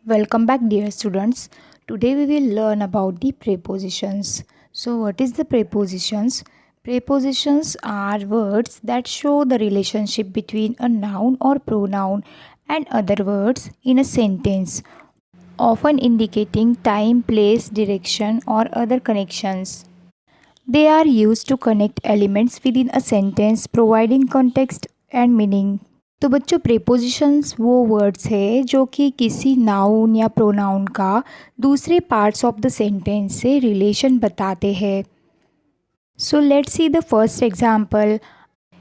Welcome back, dear students. Today we will learn about the prepositions. So what is the prepositions? Prepositions are words that show the relationship between a noun or pronoun and other words in a sentence, often indicating time, place, direction or other connections. They are used to connect elements within a sentence, providing context and meaning. तो बच्चों prepositions वो words है जो कि किसी noun या pronoun का दूसरे पार्ट्स ऑफ द सेंटेंस से रिलेशन बताते हैं. So let's see the first example.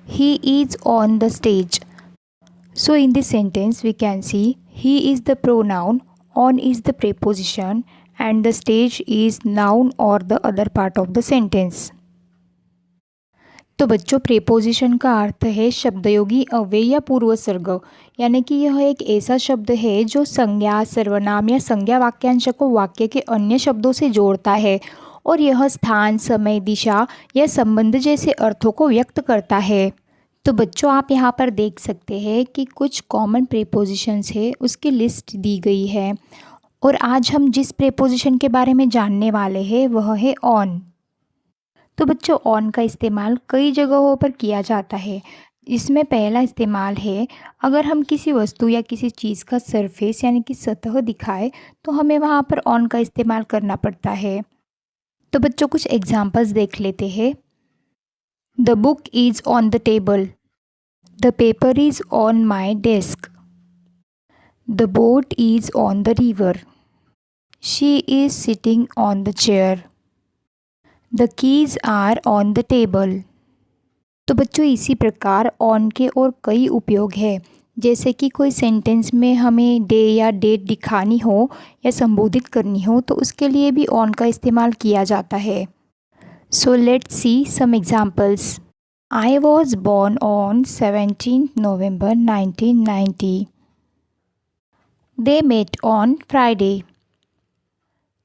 He is on the stage. So in this sentence we can see he is the pronoun, on is the preposition and the stage is noun और the other part of the sentence. तो बच्चों preposition का अर्थ है शब्दयोगी अव्यय या पूर्वसर्ग, यानी कि यह एक ऐसा शब्द है जो संज्ञा, सर्वनाम या संज्ञा वाक्यांश को वाक्य के अन्य शब्दों से जोड़ता है और यह स्थान, समय, दिशा या संबंध जैसे अर्थों को व्यक्त करता है. तो बच्चों आप यहाँ पर देख सकते हैं कि कुछ कॉमन प्रेपोजिशंस है उसकी लिस्ट दी गई है और आज हम जिस प्रेपोजिशन के बारे में जानने वाले हैं वह है ऑन. तो बच्चों ऑन का इस्तेमाल कई जगहों पर किया जाता है. इसमें पहला इस्तेमाल है अगर हम किसी वस्तु या किसी चीज़ का सरफेस यानी कि सतह दिखाए तो हमें वहाँ पर ऑन का इस्तेमाल करना पड़ता है. तो बच्चों कुछ एग्जांपल्स देख लेते हैं. The book is on the table. The paper is on my desk. The boat is on the river. She is sitting on the chair. The keys are on the table. तो बच्चों इसी प्रकार on के और कई उपयोग है. जैसे कि कोई सेंटेंस में हमें डे या डेट दिखानी हो या संबोधित करनी हो तो उसके लिए भी ऑन का इस्तेमाल किया जाता है. So let's see some examples. I was born on 17 November 1990. They met on Friday.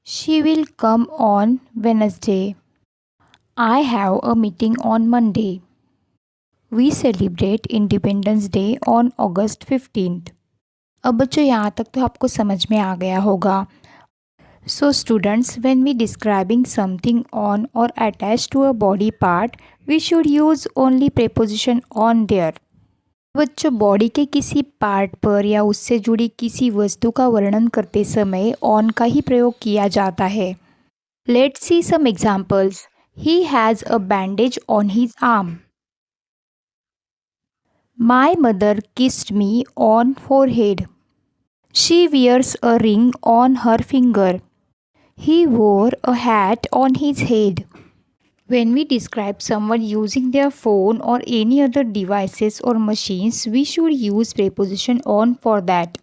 She will come on Wednesday. I have a meeting on Monday. We celebrate Independence Day on August 15th. अब बच्चों यहाँ तक तो आपको समझ में आ गया होगा. So students, when we describing something on or attached to a body part, we should use only preposition on there. बच्चों बॉडी के किसी पार्ट पर या उससे जुड़ी किसी वस्तु का वर्णन करते समय on का ही प्रयोग किया जाता है. Let's see some examples. He has a bandage on his arm. My mother kissed me on forehead. She wears a ring on her finger. He wore a hat on his head. When we describe someone using their phone or any other devices or machines, we should use preposition on for that.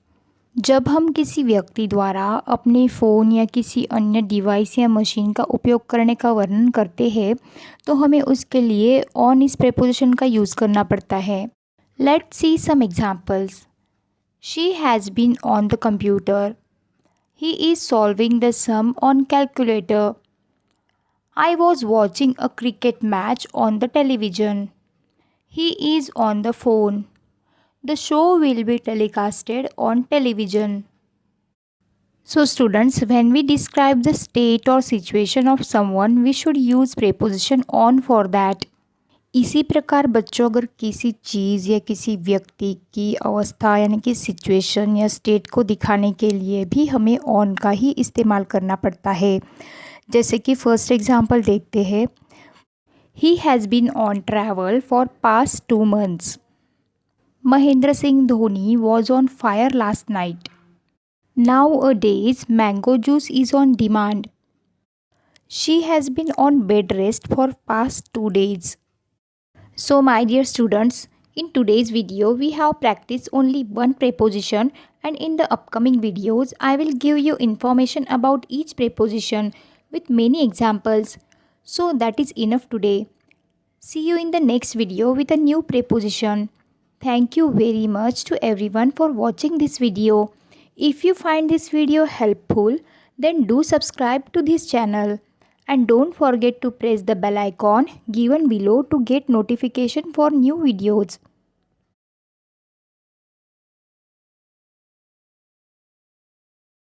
जब हम किसी व्यक्ति द्वारा अपने phone या किसी अन्य device या मशीन का उपयोग करने का वर्णन करते हैं तो हमें उसके लिए ऑन इस प्रेपोजिशन का यूज़ करना पड़ता है. Let's see some examples. She has been on the computer. He is solving the sum on calculator. I was watching a cricket match on the television. He is on the phone. The show will be telecasted on television. So students, when we describe the state or situation of someone, we should use preposition on for that. इसी प्रकार बच्चों अगर किसी चीज़ या किसी व्यक्ति की अवस्था यानी कि सिचुएशन या स्टेट को दिखाने के लिए भी हमें ऑन का ही इस्तेमाल करना पड़ता है. जैसे कि फर्स्ट एग्जांपल देखते हैं. He has been on travel for past 2 months. Mahendra Singh Dhoni was on fire last night. Nowadays, mango juice is on demand. She has been on bed rest for past 2 days. So my dear students, in today's video, we have practiced only one preposition and in the upcoming videos, I will give you information about each preposition with many examples. So that is enough today. See you in the next video with a new preposition. Thank you very much to everyone for watching this video. If you find this video helpful, then do subscribe to this channel. And don't forget to press the bell icon given below to get notification for new videos.